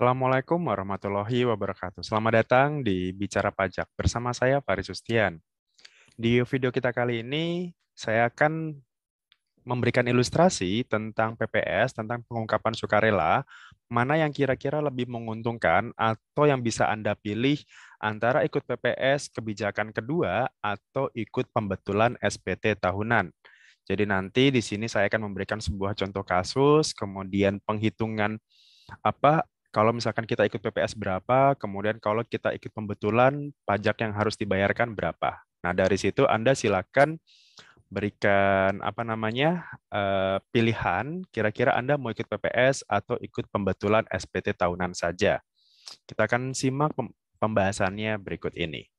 Assalamualaikum warahmatullahi wabarakatuh. Selamat datang di Bicara Pajak bersama saya Faris Sustian. Di video kita kali ini, saya akan memberikan ilustrasi tentang PPS, tentang pengungkapan sukarela, mana yang kira-kira lebih menguntungkan atau yang bisa Anda pilih antara ikut PPS kebijakan kedua atau ikut pembetulan SPT tahunan. Jadi nanti di sini saya akan memberikan sebuah contoh kasus, kemudian penghitungan apa kalau misalkan kita ikut PPS berapa, kemudian kalau kita ikut pembetulan pajak yang harus dibayarkan berapa. Nah, dari situ Anda silakan berikan pilihan kira-kira Anda mau ikut PPS atau ikut pembetulan SPT tahunan saja. Kita akan simak pembahasannya berikut ini.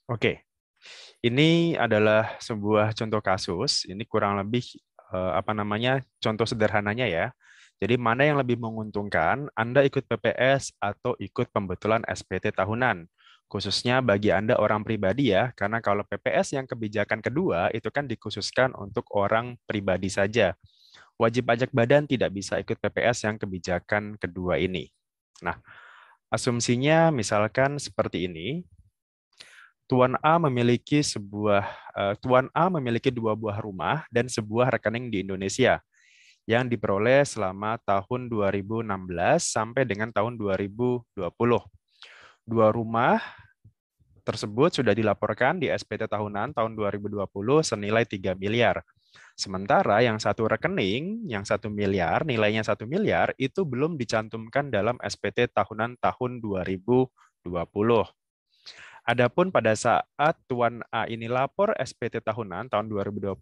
Oke, ini adalah sebuah contoh kasus. Ini kurang lebih contoh sederhananya ya. Jadi mana yang lebih menguntungkan, Anda ikut PPS atau ikut pembetulan SPT tahunan? Khususnya bagi Anda orang pribadi ya, karena kalau PPS yang kebijakan kedua itu kan dikhususkan untuk orang pribadi saja. Wajib pajak badan tidak bisa ikut PPS yang kebijakan kedua ini. Nah, asumsinya misalkan seperti ini. Tuan A memiliki dua buah rumah dan sebuah rekening di Indonesia yang diperoleh selama tahun 2016 sampai dengan tahun 2020. Dua rumah tersebut sudah dilaporkan di SPT tahunan tahun 2020 senilai 3 miliar. Sementara yang satu rekening, yang 1 miliar, nilainya 1 miliar, itu belum dicantumkan dalam SPT tahunan tahun 2020. Adapun pada saat Tuan A ini lapor SPT tahunan tahun 2020,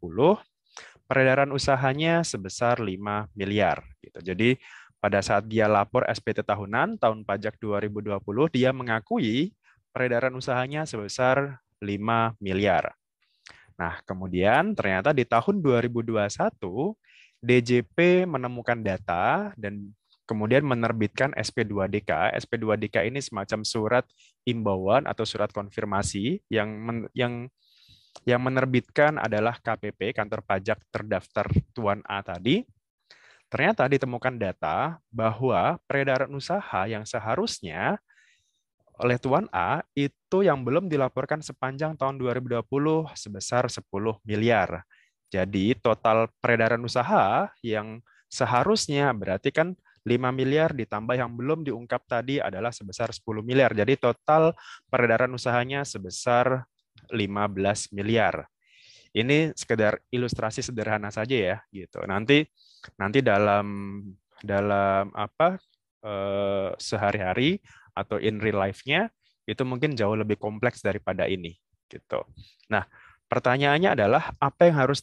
peredaran usahanya sebesar 5 miliar. Gitu. Jadi pada saat dia lapor SPT tahunan tahun pajak 2020, dia mengakui peredaran usahanya sebesar 5 miliar. Nah, kemudian ternyata di tahun 2021, DJP menemukan data dan kemudian menerbitkan SP2DK. SP2DK ini semacam surat imbauan atau surat konfirmasi yang menerbitkan adalah KPP, Kantor Pajak Terdaftar Tuan A tadi. Ternyata ditemukan data bahwa peredaran usaha yang seharusnya oleh Tuan A itu yang belum dilaporkan sepanjang tahun 2020 sebesar 10 miliar. Jadi total peredaran usaha yang seharusnya berarti kan 5 miliar ditambah yang belum diungkap tadi adalah sebesar 10 miliar. Jadi total peredaran usahanya sebesar 15 miliar. Ini sekedar ilustrasi sederhana saja ya gitu. Nanti nanti dalam dalam sehari-hari atau in real life-nya itu mungkin jauh lebih kompleks daripada ini gitu. Nah, pertanyaannya adalah apa yang harus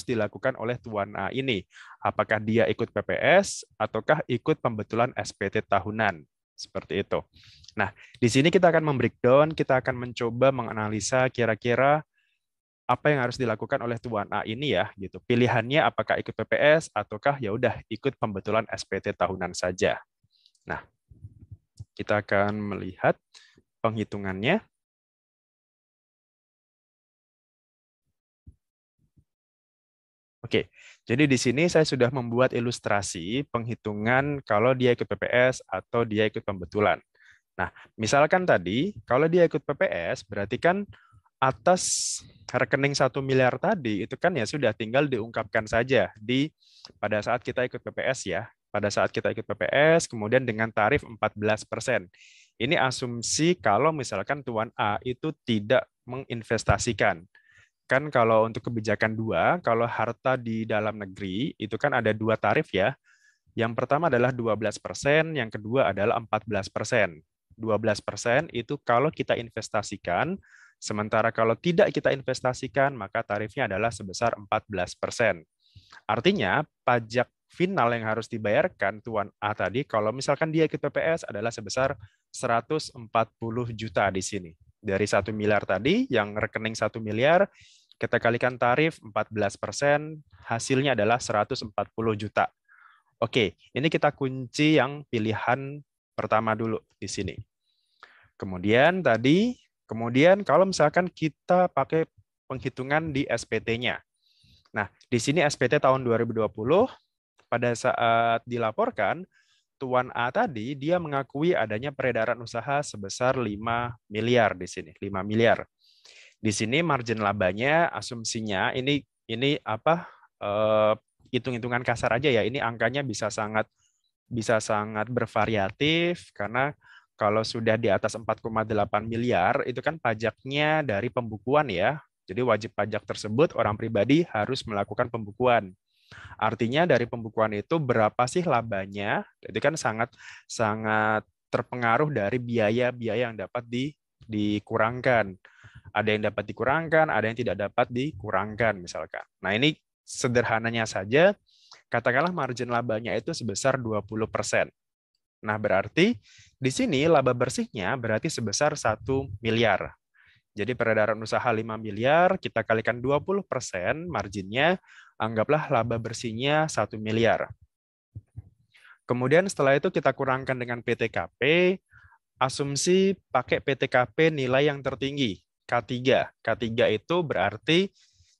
dilakukan oleh Tuan A ini? Apakah dia ikut PPS ataukah ikut pembetulan SPT tahunan? Seperti itu. Nah, di sini kita akan membreakdown, kita akan mencoba menganalisa kira-kira apa yang harus dilakukan oleh Tuan A ini ya gitu. Pilihannya apakah ikut PPS ataukah ya udah ikut pembetulan SPT tahunan saja. Nah, kita akan melihat penghitungannya. Oke, jadi di sini saya sudah membuat ilustrasi penghitungan kalau dia ikut PPS atau dia ikut pembetulan. Nah, misalkan tadi, kalau dia ikut PPS, berarti kan atas rekening 1 miliar tadi, itu kan ya sudah tinggal diungkapkan saja pada saat kita ikut PPS ya. Pada saat kita ikut PPS, kemudian dengan tarif 14%. Ini asumsi kalau misalkan Tuan A itu tidak menginvestasikan. Kan kalau untuk kebijakan dua, kalau harta di dalam negeri, itu kan ada dua tarif ya. Yang pertama adalah 12%, yang kedua adalah 14%. 12% itu kalau kita investasikan, sementara kalau tidak kita investasikan, maka tarifnya adalah sebesar 14%. Artinya, pajak final yang harus dibayarkan Tuan A tadi, kalau misalkan dia ikut PPS adalah sebesar 140 juta di sini. Dari 1 miliar tadi, yang rekening 1 miliar, kita kalikan tarif 14%, hasilnya adalah 140 juta. Oke, ini kita kunci yang pilihan pertama dulu di sini. Kemudian kalau misalkan kita pakai penghitungan di SPT-nya. Nah, di sini SPT tahun 2020 pada saat dilaporkan Tuan A tadi dia mengakui adanya peredaran usaha sebesar 5 miliar di sini, 5 miliar. Di sini margin labanya asumsinya ini apa hitung-hitungan kasar aja ya. Ini angkanya bisa sangat bervariatif karena kalau sudah di atas 4,8 miliar itu kan pajaknya dari pembukuan ya. Jadi wajib pajak tersebut orang pribadi harus melakukan pembukuan. Artinya dari pembukuan itu berapa sih labanya? Itu kan sangat sangat terpengaruh dari biaya-biaya yang dapat dikurangkan. Ada yang dapat dikurangkan, ada yang tidak dapat dikurangkan misalkan. Nah, ini sederhananya saja, katakanlah margin labanya itu sebesar 20%. Nah, berarti di sini laba bersihnya berarti sebesar 1 miliar. Jadi peredaran usaha 5 miliar, kita kalikan 20%, marginnya, anggaplah laba bersihnya 1 miliar. Kemudian setelah itu kita kurangkan dengan PTKP, asumsi pakai PTKP nilai yang tertinggi, K3. K3 itu berarti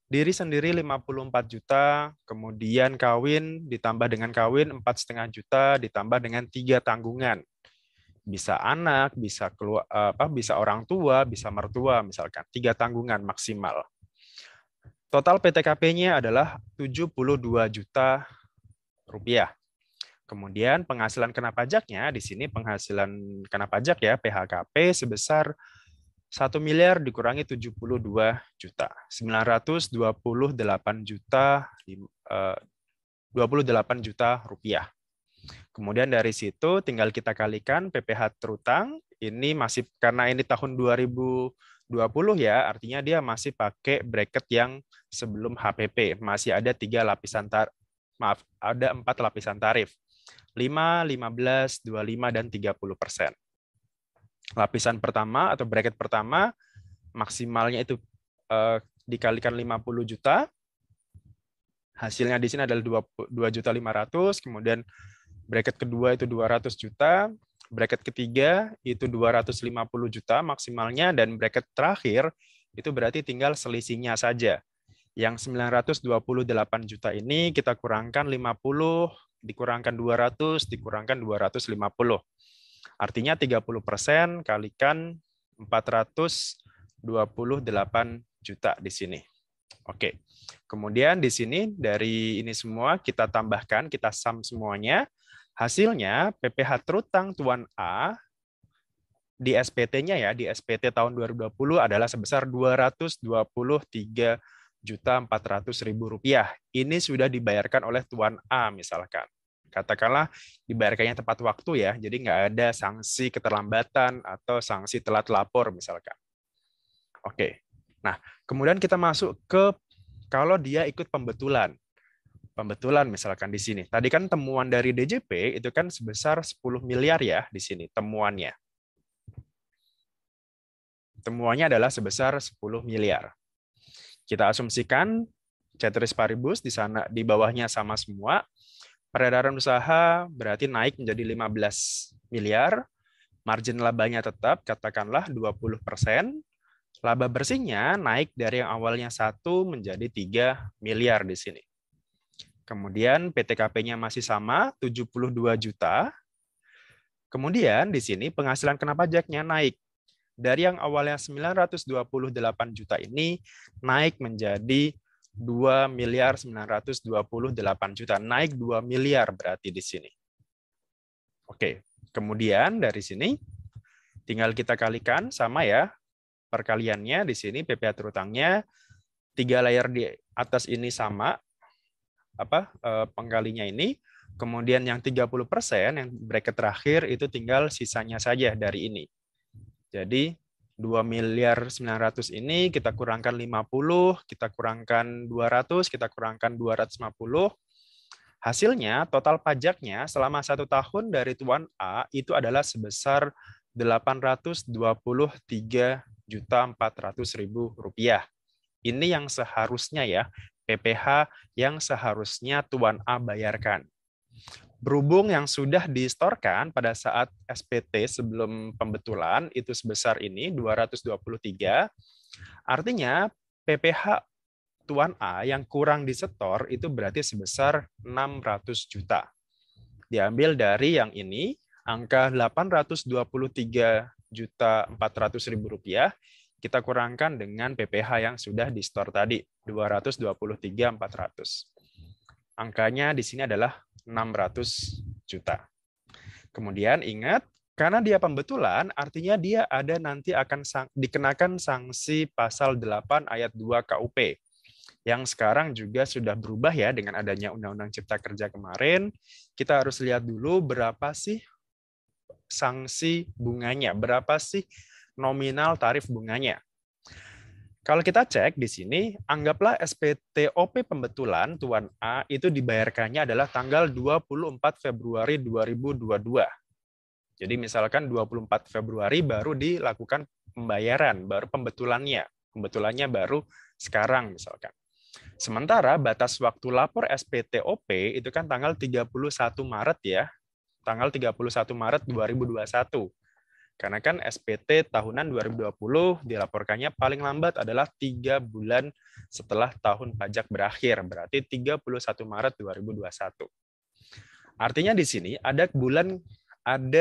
diri sendiri 54 juta, kemudian kawin ditambah dengan kawin 4,5 juta, ditambah dengan 3 tanggungan. Bisa anak, bisa orang tua, bisa mertua misalkan. 3 tanggungan maksimal. Total PTKP-nya adalah 72 juta rupiah. Kemudian penghasilan kena pajaknya, di sini penghasilan kena pajak ya, PHKP sebesar 1 miliar dikurangi 72 juta. 928 juta, 28 juta rupiah. Kemudian dari situ tinggal kita kalikan PPh terutang, ini masih karena ini tahun 2020 ya, artinya dia masih pakai bracket yang sebelum HPP, masih ada 4 lapisan tarif. 5, 15, 25, dan 30%. Lapisan pertama atau bracket pertama, maksimalnya itu dikalikan 50 juta, hasilnya di sini adalah 2.500.000, kemudian bracket kedua itu 200 juta, bracket ketiga itu 250 juta maksimalnya, dan bracket terakhir itu berarti tinggal selisihnya saja. Yang 928 juta ini kita kurangkan 50, dikurangkan 200, dikurangkan 250. Artinya 30% kalikan 428 juta di sini. Oke. Kemudian di sini dari ini semua kita tambahkan, kita sum semuanya. Hasilnya PPh terutang Tuan A di SPT-nya ya, di SPT tahun 2020 adalah sebesar 223.400.000 rupiah. Ini sudah dibayarkan oleh Tuan A misalkan. Katakanlah dibayarkannya tepat waktu ya, jadi nggak ada sanksi keterlambatan atau sanksi telat lapor misalkan. Oke, nah kemudian kita masuk ke kalau dia ikut pembetulan. Pembetulan misalkan di sini. Tadi kan temuan dari DJP itu kan sebesar 10 miliar ya di sini temuannya. Temuannya adalah sebesar 10 miliar. Kita asumsikan ceteris paribus di sana di bawahnya sama semua. Peredaran usaha berarti naik menjadi 15 miliar, margin labanya tetap katakanlah 20%, laba bersihnya naik dari yang awalnya 1 menjadi 3 miliar di sini. Kemudian PTKP-nya masih sama, 72 juta. Kemudian di sini penghasilan kena pajaknya naik. Dari yang awalnya 928 juta ini naik menjadi 2 miliar 928 juta, naik 2 miliar berarti di sini. Oke, kemudian dari sini tinggal kita kalikan sama ya, perkaliannya di sini PPh terutangnya 3 layer di atas ini sama penggalinya ini, kemudian yang 30% yang bracket terakhir itu tinggal sisanya saja dari ini. Jadi 2 miliar 900 ini kita kurangkan 50, kita kurangkan 200, kita kurangkan 250. Hasilnya total pajaknya selama 1 tahun dari Tuan A itu adalah sebesar 823.400.000 rupiah. Ini yang seharusnya ya, PPh yang seharusnya Tuan A bayarkan. Berhubung yang sudah distorkan pada saat SPT sebelum pembetulan itu sebesar ini 223, artinya PPh Tuan A yang kurang disetor itu berarti sebesar 600 juta. Diambil dari yang ini, angka 823.400.000 rupiah, kita kurangkan dengan PPh yang sudah di-store tadi, 223.400. Angkanya di sini adalah 600 juta. Kemudian ingat, karena dia pembetulan, artinya dia ada nanti akan dikenakan sanksi pasal 8 ayat 2 KUP. Yang sekarang juga sudah berubah ya dengan adanya Undang-Undang Cipta Kerja kemarin. Kita harus lihat dulu berapa sih sanksi bunganya, berapa sih nominal tarif bunganya. Kalau kita cek di sini, anggaplah SPTOP pembetulan Tuan A itu dibayarkannya adalah tanggal 24 Februari 2022. Jadi misalkan 24 Februari baru dilakukan pembayaran, baru pembetulannya. Pembetulannya baru sekarang misalkan. Sementara batas waktu lapor SPTOP itu kan tanggal 31 Maret ya. Tanggal 31 Maret 2021. Karena kan SPT tahunan 2020 dilaporkannya paling lambat adalah 3 bulan setelah tahun pajak berakhir, berarti 31 Maret 2021. Artinya di sini ada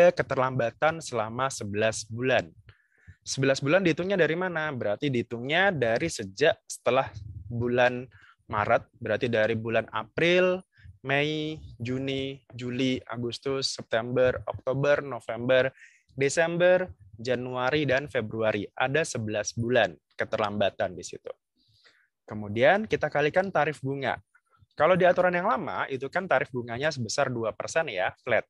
keterlambatan selama 11 bulan. 11 bulan dihitungnya dari mana? Berarti dihitungnya dari sejak setelah bulan Maret, berarti dari bulan April, Mei, Juni, Juli, Agustus, September, Oktober, November, Desember, Januari, dan Februari. Ada 11 bulan keterlambatan di situ. Kemudian kita kalikan tarif bunga. Kalau di aturan yang lama, itu kan tarif bunganya sebesar 2% ya, flat.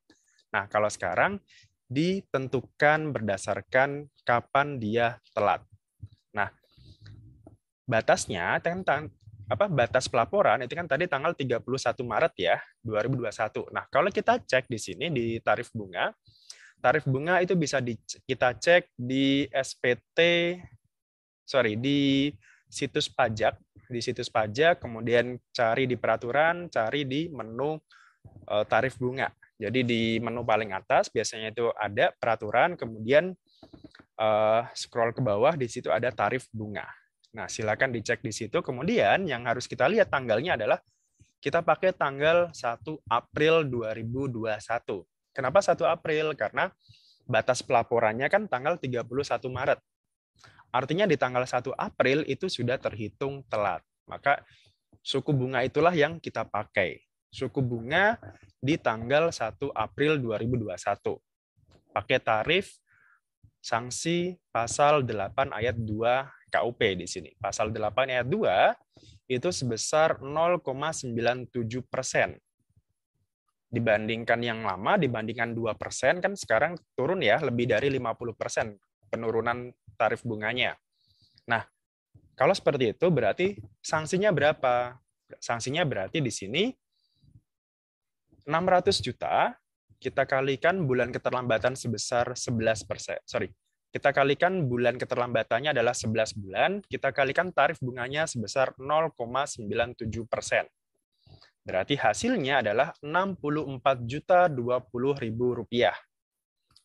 Nah, kalau sekarang ditentukan berdasarkan kapan dia telat. Nah, batasnya, batas pelaporan itu kan tadi tanggal 31 Maret ya, 2021. Nah, kalau kita cek di sini di tarif bunga itu bisa kita cek di di situs pajak, kemudian cari di peraturan, cari di menu tarif bunga. Jadi di menu paling atas biasanya itu ada peraturan, kemudian scroll ke bawah di situ ada tarif bunga. Nah, silakan dicek di situ. Kemudian yang harus kita lihat tanggalnya adalah kita pakai tanggal 1 April 2021. Kenapa 1 April? Karena batas pelaporannya kan tanggal 31 Maret. Artinya di tanggal 1 April itu sudah terhitung telat. Maka suku bunga itulah yang kita pakai. Suku bunga di tanggal 1 April 2021. Pakai tarif sanksi pasal 8 ayat 2 KUP di sini. Pasal 8 ayat 2 itu sebesar 0,97%. Dibandingkan yang lama, dibandingkan 2%, kan sekarang turun ya, lebih dari 50% penurunan tarif bunganya. Nah, kalau seperti itu berarti sanksinya berapa? Sanksinya berarti di sini 600 juta, kita kalikan bulan keterlambatan sebesar 11%. Kita kalikan bulan keterlambatannya adalah 11 bulan, kita kalikan tarif bunganya sebesar 0,97%. Berarti hasilnya adalah 64.020.000 rupiah.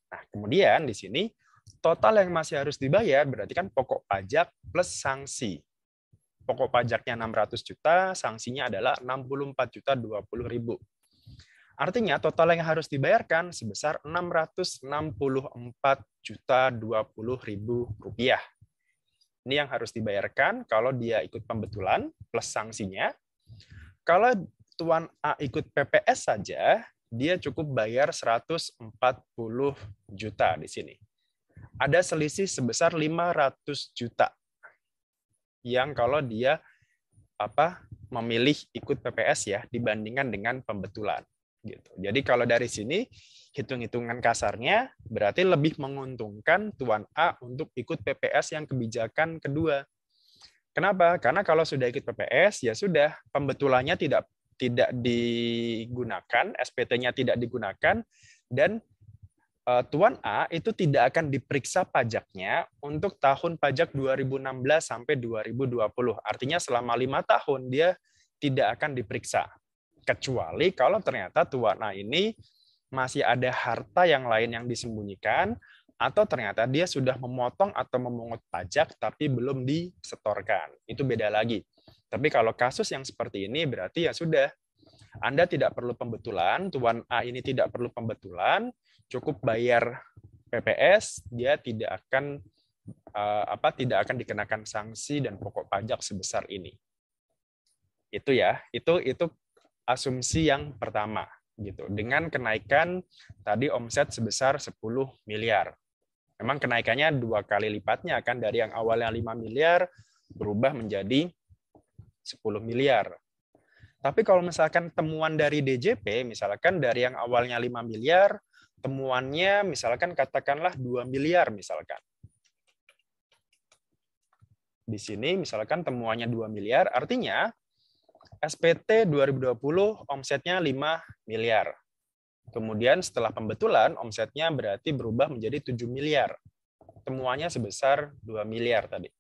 Nah, kemudian di sini total yang masih harus dibayar berarti kan pokok pajak plus sanksi. Pokok pajaknya 600 juta, sanksinya adalah 64.020.000. Artinya total yang harus dibayarkan sebesar 664.020.000 rupiah. Ini yang harus dibayarkan kalau dia ikut pembetulan plus sanksinya. Kalau Tuan A ikut PPS saja, dia cukup bayar 140 juta di sini. Ada selisih sebesar 500 juta. Yang kalau dia memilih ikut PPS ya dibandingkan dengan pembetulan gitu. Jadi kalau dari sini hitung-hitungan kasarnya berarti lebih menguntungkan Tuan A untuk ikut PPS yang kebijakan kedua. Kenapa? Karena kalau sudah ikut PPS ya sudah pembetulannya tidak digunakan, SPT-nya tidak digunakan, dan Tuan A itu tidak akan diperiksa pajaknya untuk tahun pajak 2016 sampai 2020. Artinya selama 5 tahun dia tidak akan diperiksa. Kecuali kalau ternyata Tuan A ini masih ada harta yang lain yang disembunyikan, atau ternyata dia sudah memotong atau memungut pajak tapi belum disetorkan. Itu beda lagi. Tapi kalau kasus yang seperti ini berarti ya sudah, Anda tidak perlu pembetulan, Tuan A ini tidak perlu pembetulan, cukup bayar PPS, dia tidak akan dikenakan sanksi dan pokok pajak sebesar ini. Itu ya, itu asumsi yang pertama gitu. Dengan kenaikan tadi omset sebesar 10 miliar. Memang kenaikannya 2 kali lipatnya kan, dari yang awalnya 5 miliar berubah menjadi 10 miliar. Tapi kalau misalkan temuan dari DJP, misalkan dari yang awalnya 5 miliar, temuannya misalkan katakanlah 2 miliar misalkan. Di sini misalkan temuannya 2 miliar, artinya SPT 2020 omsetnya 5 miliar. Kemudian setelah pembetulan, omsetnya berarti berubah menjadi 7 miliar. Temuannya sebesar 2 miliar tadi.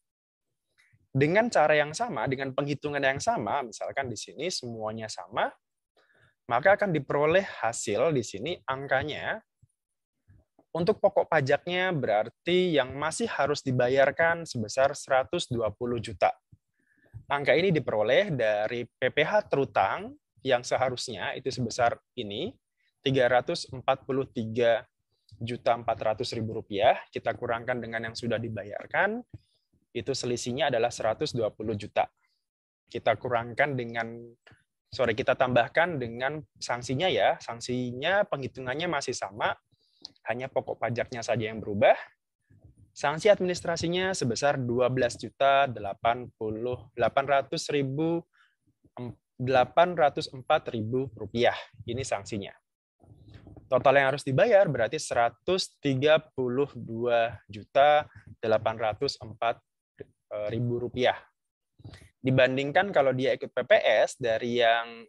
Dengan cara yang sama, dengan penghitungan yang sama, misalkan di sini semuanya sama, maka akan diperoleh hasil di sini angkanya. Untuk pokok pajaknya berarti yang masih harus dibayarkan sebesar 120 juta. Angka ini diperoleh dari PPh terutang yang seharusnya itu sebesar ini, 343.400.000 rupiah, kita kurangkan dengan yang sudah dibayarkan, itu selisihnya adalah 120 juta. Kita kurangkan dengan, kita tambahkan dengan sanksinya ya, sanksinya penghitungannya masih sama, hanya pokok pajaknya saja yang berubah. Sanksi administrasinya sebesar 12.804.000 rupiah. Ini sanksinya. Total yang harus dibayar berarti 132.804.000 rupiah. Dibandingkan kalau dia ikut PPS dari yang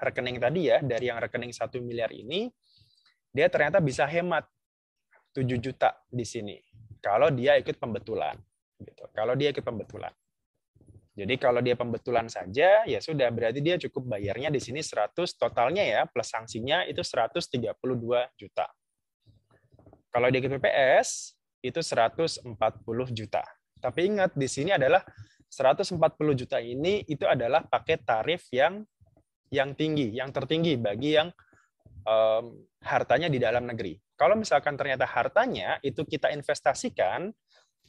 rekening tadi ya, dari yang rekening 1 miliar ini, dia ternyata bisa hemat 7 juta di sini kalau dia ikut pembetulan. Gitu. Kalau dia ikut pembetulan. Jadi kalau dia pembetulan saja, ya sudah, berarti dia cukup bayarnya di sini 100, totalnya ya, plus sanksinya itu 132 juta. Kalau dia ikut PPS, itu 140 juta. Tapi ingat, di sini adalah 140 juta ini itu adalah paket tarif yang tinggi, yang tertinggi bagi yang hartanya di dalam negeri. Kalau misalkan ternyata hartanya itu kita investasikan,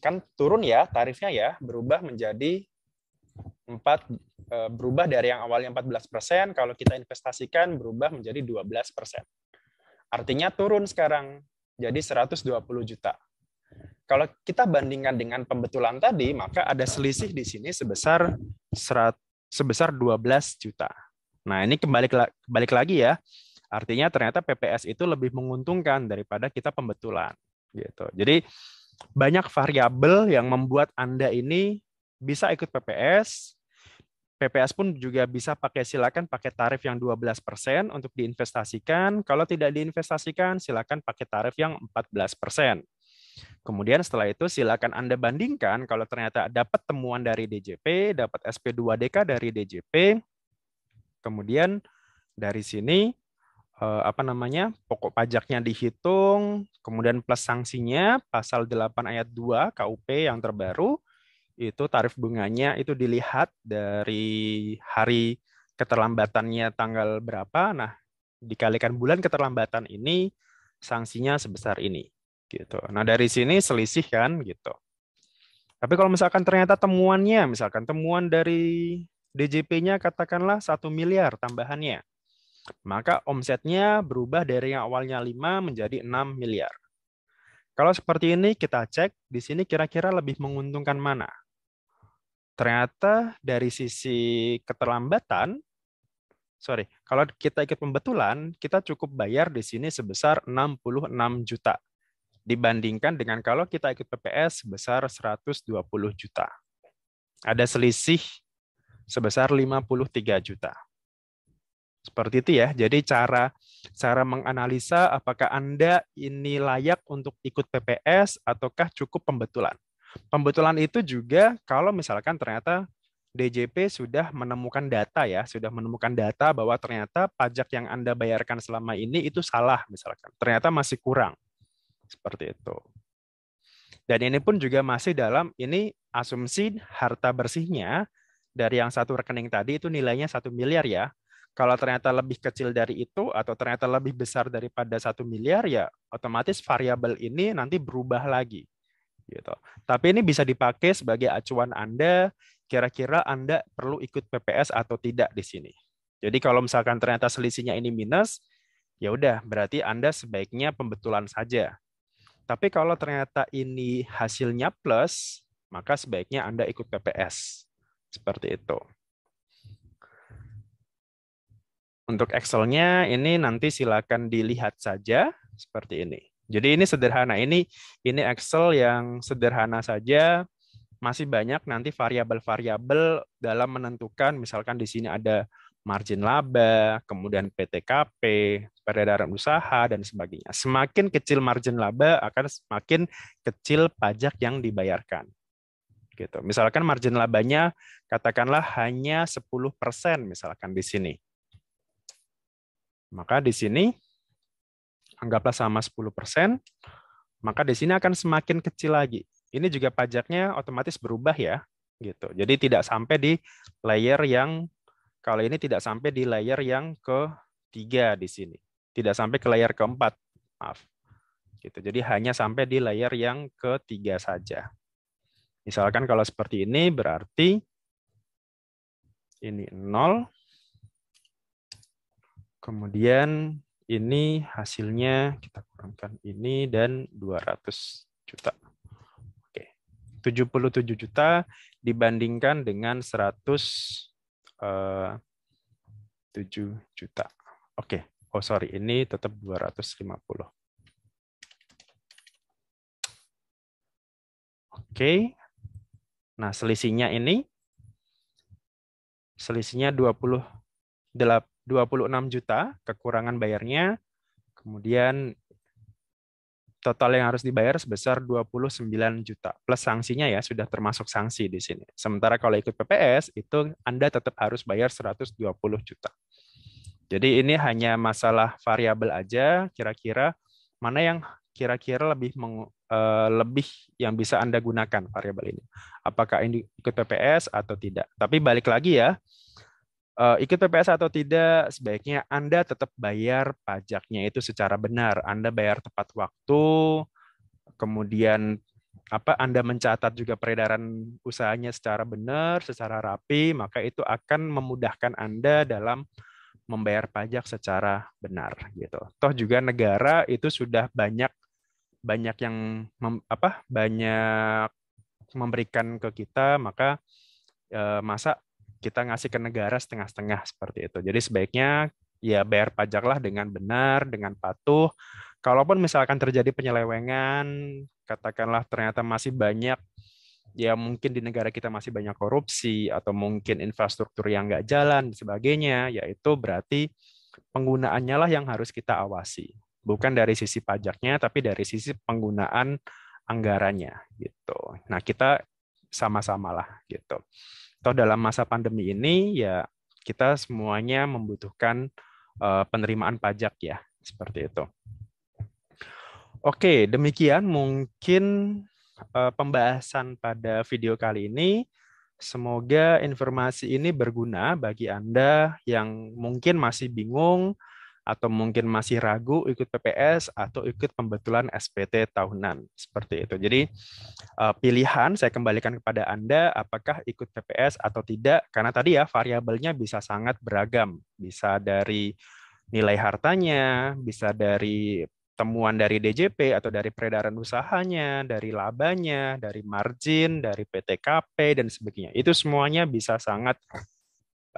kan turun ya tarifnya ya, berubah menjadi berubah dari yang awalnya 14%, kalau kita investasikan berubah menjadi 12%. Artinya turun sekarang, jadi 120 juta. Kalau kita bandingkan dengan pembetulan tadi, maka ada selisih di sini sebesar 12 juta. Nah, ini balik lagi ya. Artinya ternyata PPS itu lebih menguntungkan daripada kita pembetulan. Gitu. Jadi banyak variabel yang membuat Anda ini bisa ikut PPS. PPS pun juga bisa silakan pakai tarif yang 12% untuk diinvestasikan. Kalau tidak diinvestasikan, silakan pakai tarif yang 14%. Kemudian setelah itu silakan Anda bandingkan kalau ternyata dapat temuan dari DJP, dapat SP2DK dari DJP. Kemudian dari sini pokok pajaknya dihitung, kemudian plus sanksinya pasal 8 ayat 2 KUP yang terbaru, itu tarif bunganya itu dilihat dari hari keterlambatannya tanggal berapa. Nah, dikalikan bulan keterlambatan ini, sanksinya sebesar ini. Gitu. Nah, dari sini selisih kan gitu. Tapi kalau misalkan ternyata temuannya, misalkan temuan dari DJP-nya katakanlah 1 miliar tambahannya, maka omsetnya berubah dari yang awalnya 5 menjadi 6 miliar. Kalau seperti ini kita cek, di sini kira-kira lebih menguntungkan mana? Ternyata dari sisi keterlambatan, kalau kita ikut pembetulan, kita cukup bayar di sini sebesar 66 juta. Dibandingkan dengan kalau kita ikut PPS sebesar 120 juta. Ada selisih sebesar 53 juta. Seperti itu ya. Jadi cara menganalisa apakah Anda ini layak untuk ikut PPS ataukah cukup pembetulan. Pembetulan itu juga kalau misalkan ternyata DJP sudah menemukan data ya, sudah menemukan data bahwa ternyata pajak yang Anda bayarkan selama ini itu salah misalkan. Ternyata masih kurang. Seperti itu. Dan ini pun juga masih dalam ini asumsi harta bersihnya dari yang satu rekening tadi itu nilainya 1 miliar ya. Kalau ternyata lebih kecil dari itu atau ternyata lebih besar daripada 1 miliar ya otomatis variabel ini nanti berubah lagi gitu. Tapi ini bisa dipakai sebagai acuan Anda, kira-kira Anda perlu ikut PPS atau tidak di sini. Jadi kalau misalkan ternyata selisihnya ini minus, ya udah berarti Anda sebaiknya pembetulan saja. Tapi kalau ternyata ini hasilnya plus, maka sebaiknya Anda ikut PPS. Seperti itu. Untuk Excel-nya ini nanti silakan dilihat saja seperti ini. Jadi ini sederhana. Ini Excel yang sederhana saja. Masih banyak nanti variabel-variabel dalam menentukan, misalkan di sini ada margin laba, kemudian PTKP, peredaran usaha, dan sebagainya. Semakin kecil margin laba akan semakin kecil pajak yang dibayarkan. Gitu. Misalkan margin labanya katakanlah hanya 10% misalkan di sini. Maka di sini anggaplah sama 10%, maka di sini akan semakin kecil lagi. Ini juga pajaknya otomatis berubah ya, gitu. Jadi tidak sampai di layer yang kalau ini tidak sampai di layer yang ketiga di sini, tidak sampai ke layer keempat, maaf. Gitu. Jadi hanya sampai di layer yang ketiga saja. Misalkan kalau seperti ini berarti ini 0, kemudian ini hasilnya kita kurangkan ini dan 200 juta. 77 juta dibandingkan dengan 107 juta. Oke. Oh sorry, ini tetap 250. Oke. Nah, selisihnya 26 juta kekurangan bayarnya. Kemudian total yang harus dibayar sebesar 29 juta. Plus sanksinya ya, sudah termasuk sanksi di sini. Sementara kalau ikut PPS, itu Anda tetap harus bayar 120 juta. Jadi ini hanya masalah variabel aja, kira-kira mana yang kira-kira lebih yang bisa Anda gunakan variabel ini. Apakah ini ikut PPS atau tidak. Tapi balik lagi ya, ikut PPS atau tidak, sebaiknya Anda tetap bayar pajaknya itu secara benar. Anda bayar tepat waktu, kemudian Anda mencatat juga peredaran usahanya secara benar, secara rapi, maka itu akan memudahkan Anda dalam membayar pajak secara benar gitu. Toh juga negara itu sudah banyak yang banyak memberikan ke kita, maka masa kita ngasih ke negara setengah-setengah seperti itu. Jadi sebaiknya ya bayar pajaklah dengan benar, dengan patuh. Kalaupun misalkan terjadi penyelewengan, katakanlah ternyata masih banyak, ya mungkin di negara kita masih banyak korupsi, atau mungkin infrastruktur yang nggak jalan, dan sebagainya, yaitu berarti penggunaannya lah yang harus kita awasi. Bukan dari sisi pajaknya, tapi dari sisi penggunaan anggarannya. Gitu. Nah, kita sama-samalah gitu. Toh dalam masa pandemi ini ya kita semuanya membutuhkan penerimaan pajak ya, seperti itu. Oke, demikian mungkin pembahasan pada video kali ini. Semoga informasi ini berguna bagi Anda yang mungkin masih bingung atau mungkin masih ragu ikut PPS atau ikut pembetulan SPT tahunan. Seperti itu. Jadi pilihan saya kembalikan kepada Anda apakah ikut PPS atau tidak, karena tadi ya variabelnya bisa sangat beragam. Bisa dari nilai hartanya, bisa dari temuan dari DJP atau dari peredaran usahanya, dari labanya, dari margin, dari PTKP, dan sebagainya. Itu semuanya bisa sangat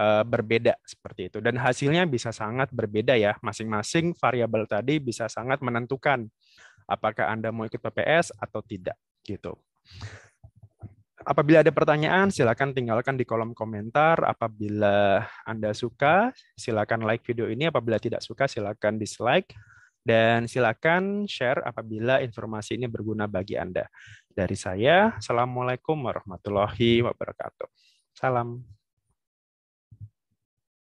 berbeda seperti itu. Dan hasilnya bisa sangat berbeda ya. Masing-masing variabel tadi bisa sangat menentukan apakah Anda mau ikut PPS atau tidak. Gitu. Apabila ada pertanyaan, silakan tinggalkan di kolom komentar. Apabila Anda suka, silakan like video ini. Apabila tidak suka, silakan dislike. Dan silakan share apabila informasi ini berguna bagi Anda. Dari saya, Assalamualaikum warahmatullahi wabarakatuh. Salam.